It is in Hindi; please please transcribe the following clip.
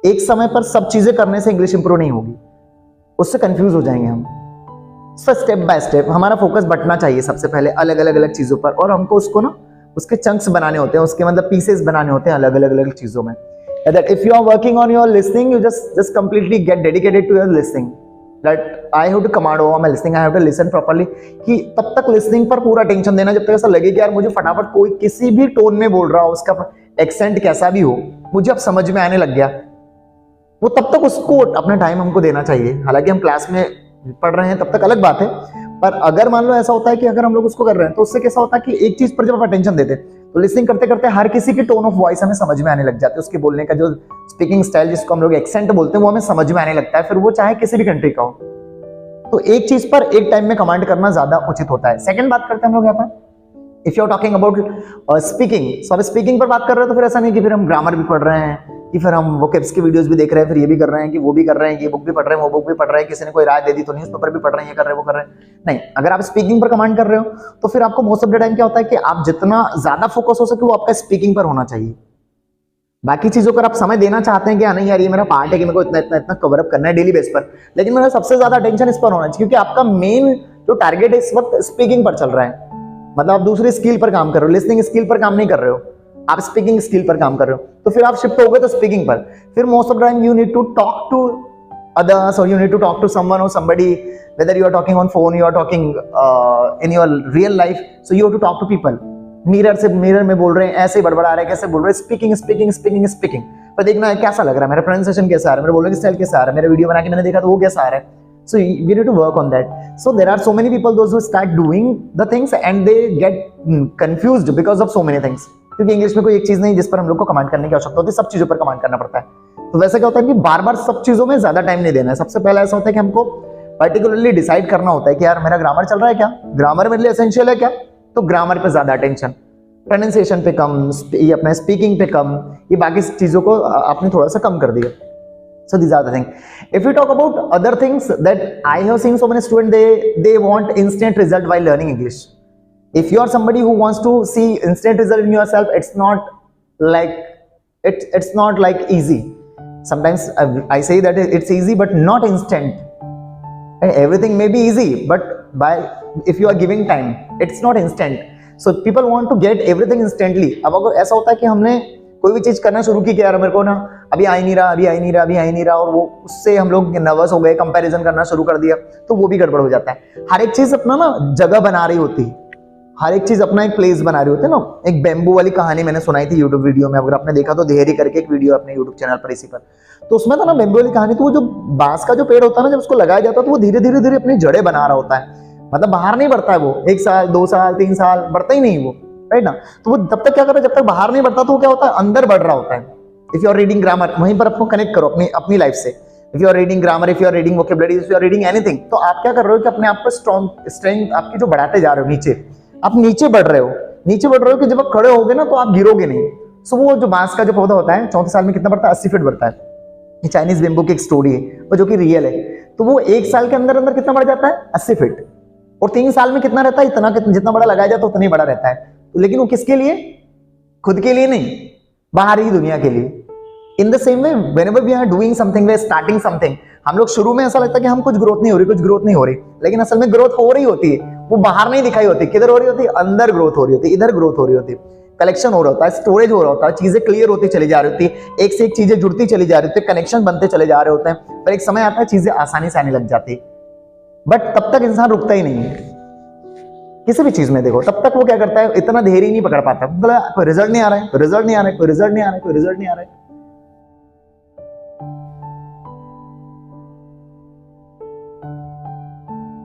एक समय पर सब चीजें करने से इंग्लिश इंप्रूव नहीं होगी, उससे कंफ्यूज हो जाएंगे हम। स्टेप बाय स्टेप हमारा फोकस बटना चाहिए सबसे पहले अलग अलग चीजों पर, और हमको उसको ना उसके चंक्स बनाने होते हैं, उसके मतलब पीसेस बनाने होते हैं अलग अलग चीजों में। That if you are working on your listening, you just completely get dedicated to your listening. That I have to command over my listening, I have to listen properly. कि तब तक listening पर पूरा टेंशन देना जब तक ऐसा लगे कि यार मुझे फटाफट कोई किसी भी टोन में बोल रहा हो, उसका एक्सेंट कैसा भी हो, मुझे अब समझ में आने लग गया, वो तब तक उसको अपना टाइम हमको देना चाहिए। हालांकि हम क्लास में पढ़ रहे हैं तब तक अलग बात है, पर अगर मान लो ऐसा होता है कि अगर हम लोग उसको कर रहे हैं तो उससे कैसा होता है कि एक चीज पर जब आप अटेंशन देते हैं तो लिसनिंग करते करते हर किसी की टोन ऑफ वॉइस हमें समझ में आने लग जाती है, उसके बोलने का जो स्पीकिंग स्टाइल जिसको हम लोग एक्सेंट बोलते हैं वो हमें समझ में आने लगता है, फिर वो चाहे किसी भी कंट्री का हो। तो एक चीज पर एक टाइम में कमांड करना ज्यादा उचित होता है। सेकंड बात करते हैं हम लोग यहाँ पर, if you are talking about speaking, so अब स्पीकिंग पर बात कर रहे हो तो फिर ऐसा नहीं कि फिर हम ग्रामर भी पढ़ रहे हैं, कि फिर हम वो किड्स की वीडियोस भी देख रहे हैं, फिर ये भी कर रहे हैं कि वो भी कर रहे हैं, ये बुक भी पढ़ रहे हैं, वो बुक भी पढ़ रहे हैं, किसी ने कोई राय दे दी तो न्यूज़पेपर भी पढ़ रहे हैं, ये कर रहे हैं, वो कर रहे हैं। नहीं, अगर आप स्पीकिंग पर कमांड कर रहे हो तो फिर आपको मोस्ट ऑफ द टाइम क्या होता है कि आप जितना ज्यादा फोकस हो सके वो आपका स्पीकिंग पर होना चाहिए। बाकी चीजों पर आप समय देना चाहते हैं कि नहीं यार ये मेरा पार्ट है कि मेरे को इतना इतना इतना कवर अप करना है डेली बेस पर, लेकिन मेरा सबसे ज्यादा अटेंशन इस पर होना चाहिए क्योंकि आपका मेन जो टारगेट है इस वक्त स्पीकिंग पर चल रहा है। मतलब आप दूसरी स्किल पर काम कर रहे हो, लिसनिंग स्किल पर काम नहीं कर रहे हो, आप स्पीकिंग स्किल पर काम कर रहे हो, तो फिर आप शिफ्ट हो गए तो स्पीकिंग पर। फिर most of the time you need to talk to others or you need to talk to someone or somebody, whether you are talking on phone, you are talking in your real life, so you have to talk to people. Mirror में बोल रहे हैं, ऐसे बड़बड़ा रहे हैं, कैसे बोल रहे हैं, स्पीकिंग पर देखना है कैसा लग रहा है, मेरा प्रोनाउंसिएशन कैसा आ रहा है, मेरे बोलने की स्टाइल कैसा आ रहा है, मेरा वीडियो बना के मैंने देखा तो वो कैसा आ रहा है। So we need to work on that. So there are so many people those who start doing the things and they get confused because of so many things. क्योंकि इंग्लिश में कोई एक चीज नहीं जिस पर हम लोग को कमांड करने की आवश्यकता होती है, सब चीजों पर कमांड करना पड़ता है। तो वैसे क्या होता है कि बार बार सब चीजों में ज्यादा टाइम नहीं देना है। सबसे पहला ऐसा होता है कि हमको पर्टिकुलरली डिसाइड करना होता है कि यार मेरा ग्रामर चल रहा है क्या, ग्रामर मेरे लिए एसेंशियल है क्या, तो ग्रामर पे ज्यादा अटेंशन, प्रोनाउंसिएशन पे कम, ये अपना स्पीकिंग पे कम, ये बाकी चीजों को आपने थोड़ा सा कम कर दिया। So these are the things. If we talk about other things that I have seen so many students, they want instant result while learning English. If you are somebody who wants to see instant result in yourself, it's not like easy. Sometimes I say that it's easy but not instant. Everything may be easy, but if you are giving time, it's not instant. So people want to get everything instantly. अब अगर ऐसा होता है कि हमने कोई भी चीज करना शुरू की कि यार मेरे को ना अभी आ ही नहीं रहा, और वो उससे हम लोग नर्वस हो गए, कंपैरिजन करना शुरू कर दिया, तो वो भी गड़बड़ हो जाता है। हर एक चीज अपना ना जगह बना रही होती है, हर एक चीज अपना एक प्लेस बना रही होती है ना। एक बेम्बू वाली कहानी मैंने सुनाई थी यूट्यूब वीडियो में, अगर आपने देखा तो देहरी करके एक वीडियो अपने यूट्यूब चैनल पर इसी पर, तो उसमें था ना बेम्बू वाली कहानी, तो वो जो बांस का जो पेड़ होता है ना, जब उसको लगाया जाता है तो वो धीरे धीरे अपनी जड़ें बना रहा होता है, मतलब बाहर नहीं बढ़ता है वो, 1 साल 2 साल 3 साल बढ़ता ही नहीं वो, राइट ना। तो वो तब तक क्या कर रहा है, जब तक बाहर नहीं बढ़ता तो वो क्या होता है, अंदर बढ़ रहा होता है। If you are reading grammar, वहीं पर आपको कनेक्ट करो अपनी लाइफ से। If you are reading grammar, if you are reading vocabulary, if you are reading anything, तो आप क्या कर रहे हो कि अपने आप को स्ट्रेंथ आपकी जो बढ़ाते जा रहे हो, आप नीचे बढ़ रहे हो कि जब आप खड़े होगे ना तो आप गिरोगे नहीं। सो वो जो बांस का जो पौधा होता है 34 साल में कितना बढ़ता है, 80 फीट बढ़ता है। ये चाइनीज बेम्बू की एक स्टोरी है वो जो कि रियल है। तो वो 1 साल के अंदर कितना बढ़ जाता है, 80 फीट, और 3 साल में कितना रहता है, इतना जितना बड़ा लगाया जाता है उतना ही बड़ा रहता है। तो लेकिन वो किसके लिए, खुद के लिए नहीं, बाहरी दुनिया के लिए। In the same way whenever we are doing something, we are starting something, हम लोग शुरू में ऐसा लगता है कि हम कुछ ग्रोथ नहीं हो रही, लेकिन असल में ग्रोथ हो रही होती है, वो बाहर नहीं दिखाई होती। किधर हो रही होती है, अंदर ग्रोथ हो रही होती है, इधर ग्रोथ हो रही होती है, कलेक्शन हो रहा होता है, स्टोरेज हो रहा होता है, चीजें क्लियर होती चली जा रही होती है, एक से एक चीजें जुड़ती चली जा रही होती है, कनेक्शन बनते चले जा रहे होते हैं, पर एक समय आता है चीजें आसानी से आने लग जाती है। बट तब तक इंसान रुकता ही नहीं है किसी भी चीज में। देखो तब तक वो क्या करता है, इतना धैर्य नहीं पकड़ पाता, मतलब रिजल्ट नहीं आ रहा है,